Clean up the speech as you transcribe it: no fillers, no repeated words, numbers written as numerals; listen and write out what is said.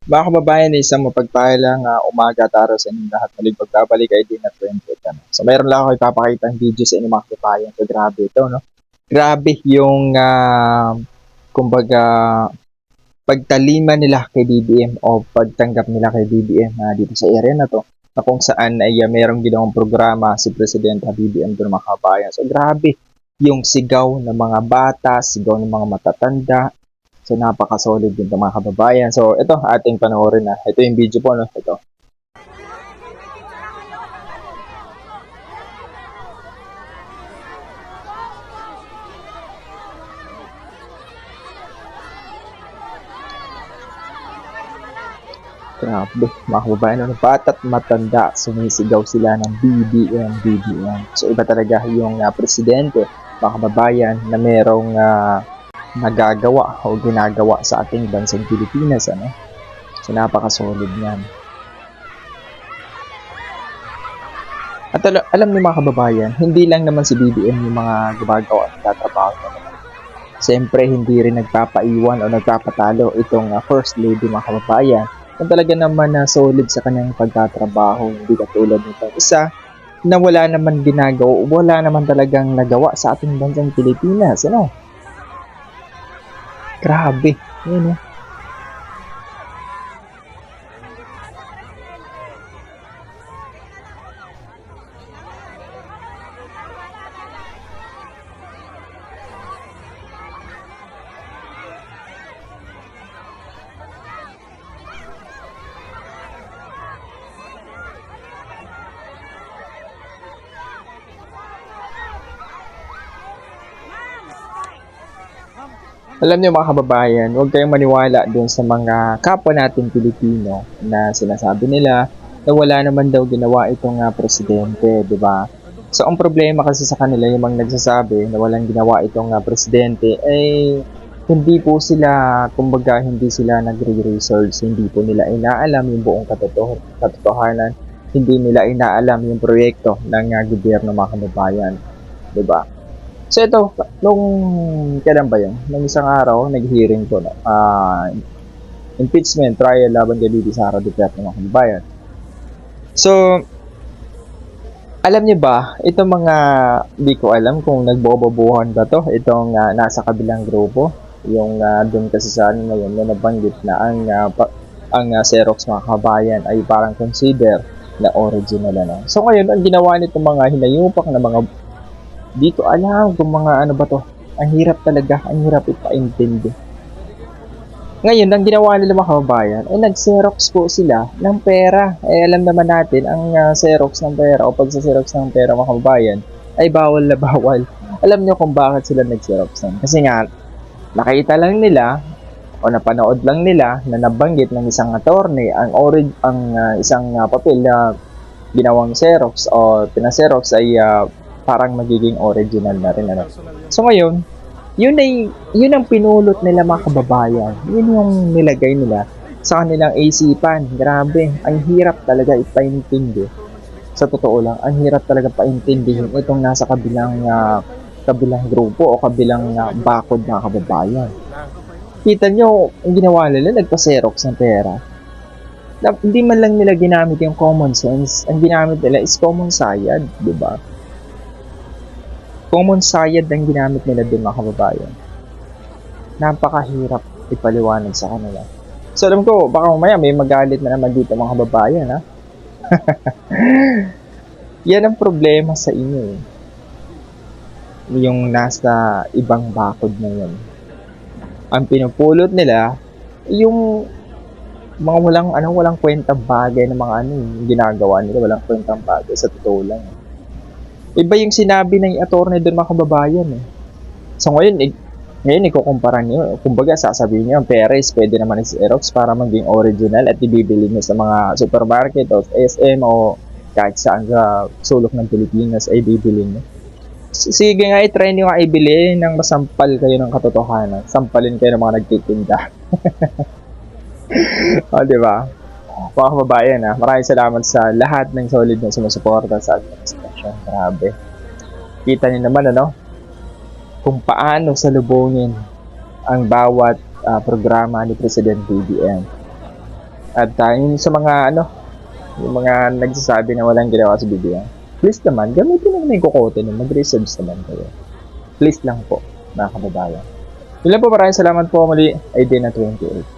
Mga kababayan, isang mapagpalang umaga taro sa inyong lahat. Muling pagbabalik ay din at 20. Ano. So, mayroon lang ako ipapakita ng video sa inyong mga kababayan. So, grabe ito, no? Grabe yung, kumbaga, pagtalima nila kay BBM o pagtanggap nila kay BBM dito sa area na to, na kung saan ay mayroong ginawang programa si Presidente BBM doon mga kababayan. So, grabe yung sigaw ng mga bata, sigaw ng mga matatanda. So, napaka-solid din mga kababayan. So, ito, ating panoorin na. Ito yung video po, no? Ito. Grabe, mga kababayan, ano, bata't matanda, sumisigaw sila ng BBM, BBM. So, iba talaga yung presidente, mga kababayan, na merong nagagawa o ginagawa sa ating bansang Pilipinas, ano? So, napaka-solid niyan. At alam niyo mga kababayan, hindi lang naman si BBM yung mga gumagawa at nagtatrabaho naman. Siyempre, hindi rin nagpapaiwan o nagpapatalo itong First Lady mga kababayan. Kung talaga naman na solid sa kanyang pagtatrabaho, hindi katulad nitong isa na wala naman ginagawa, wala naman talagang nagawa sa ating bansang Pilipinas. Ano? Grabe. Yun, eh. Alam niyo mga kababayan, huwag kayong maniwala dun sa mga kapwa nating Pilipino na sinasabi nila na wala naman daw ginawa itong presidente, di ba? So ang problema kasi sa kanila yung mga nagsasabi na walang ginawa itong presidente ay hindi po sila, kumbaga hindi sila nagre-research, hindi po nila inaalam yung buong katotohanan, hindi nila inaalam yung proyekto ng gobyerno mga kababayan, di ba? So ito, nung kailan ba yun? Nung isang araw, nag-hearing po na impeachment trial laban kay Bibi Sara Duterte mga kababayan. So, alam niyo ba, itong mga, di ko alam kung nagbobobohan ba to, itong nasa kabilang grupo, yung doon kasi sa ano ngayon, na nabanggit na ang Xerox mga kababayan ay parang consider na original ano. So ngayon, ang ginawa nitong mga hinayupak na mga di ko alam kung mga ano ba to. Ang hirap talaga, ang hirap ipaintindi. Ngayon, ang ginawa nila mga kababayan, ay nag-xerox po sila ng pera. Alam naman natin, ang xerox ng pera o pagsa-xerox ng pera mga kababayan, ay bawal na bawal. Alam niyo kung bakit sila nag-xerox ng? Kasi nga, nakita lang nila o napanood lang nila na nabanggit ng isang attorney ang isang papel na ginawang xerox o pina-xerox ay parang magiging original na rin ano. So ngayon, yun ang pinulot nila mga kababayan. Yun yung nilagay nila sa kanilang isipan. Grabe, ang hirap talaga ipaintindi. Sa totoo lang, ang hirap talaga paintindihin itong nasa kabilang grupo o kabilang bakod na kababayan. Kita nyo, ang ginawa nila, nagpa-xerox ng pera. Hindi man lang nila ginamit yung common sense. Ang ginamit nila is common sayad, di ba? Common sayad ang ginamit nila doon mga kababayan. Napakahirap ipaliwanag sa kanila. So alam ko, baka mamaya may magalit na naman dito mga kababayan ha. Yan ang problema sa inyo eh. Yung nasa ibang bakod na yun. Ang pinupulot nila, yung mga walang kwentang bagay na mga yung ginagawa nila, walang kwentang bagay sa totoo lang. Iba yung sinabi ng attorney doon mga kababayan eh. So ngayon ikukumpara niyo, kumbaga sasabihin niyo ang pera is pwede naman i-xerox para maging original at ibibili niyo sa mga supermarket o SM o kahit saan sa sulok ng Pilipinas ay bibili niyo. Sige nga, i-try niyo nga ibili nang masampal kayo ng katotohanan. Sampalin kayo ng mga nagtitinda. O, di ba? Mga kababayan maraming salamat sa lahat ng solid na sumusuporta sa administrasyon. Grabe. Kita niyo naman kung paano salubungin ang bawat programa ni President BBM. At yun sa mga yung mga nagsasabi na walang ginawa sa BBM, please naman, gamitin naman yung kokote nun, mag-research naman kayo. Please lang po, mga kababayan. Yun lang po, maraming salamat po muli, ay day na 28.